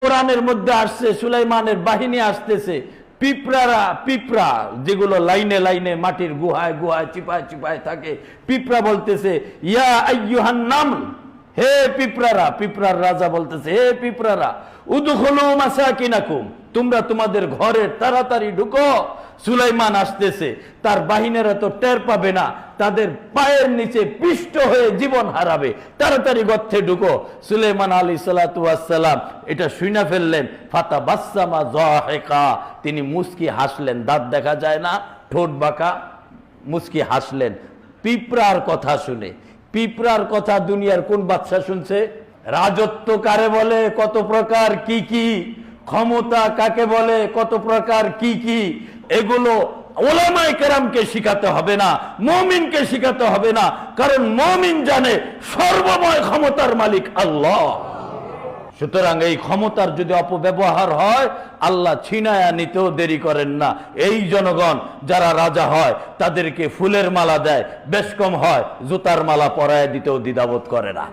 কোরআনের মধ্যে আসছে সুলাইমানের বাহিনী আসতেছে, পিঁপড়া যেগুলো লাইনে লাইনে মাটির গুহায় গুহায় চিপায় চিপায় থাকে, পিঁপড়া বলতেছে ইয়া আইয়ুহান নামল, হে পিঁপড়ারা, পিঁপড়ার রাজা বলতেছে হে পিঁপড়ারা, উদখুলু মাসাকিনাকুম, তোমরা তোমাদের ঘরে তাড়াতাড়ি ঢুকো, সুলাইমান আসতেছে, তার বাহিনীরা তো টের পাবে না, তাদের পায়ের নিচে পিষ্ট হয়ে জীবন হারাবে, তাড়াতাড়ি গর্তে ঢুকো। সুলাইমান আলাইহিস সালাতু ওয়াস সালাম এটা শুনে ফেললেন, ফাতাবাসসামা যাহিকা, তিনি মুস্কি হাসলেন, দাঁত দেখা যায় না, ঠোঁট বাঁকা, মুস্কি হাসলেন পিঁপড়ার কথা শুনে। পিঁপড়ার কথা দুনিয়ার কোন বাদশা শুনছে? রাজত্ব কারে বলে, কত প্রকার কি কি, ক্ষমতা কাকে বলে, কত প্রকার কি কি, এগুলো ওলামায়ে কেরামকে শিখাতে হবে না, মুমিনকে শিখাতে হবে না, কারণ মুমিন জানে সর্বময় ক্ষমতার মালিক আল্লাহ। সুতরাং এই ক্ষমতার যদি অপব্যবহার হয়, আল্লাহ ছিনায়া নিতেও দেরি করেন না। এই জনগণ যারা রাজা হয় তাদেরকে ফুলের মালা দেয়, বেশ কম হয় জুতার মালা পরায় দিতেও দ্বিধাবোধ করে না।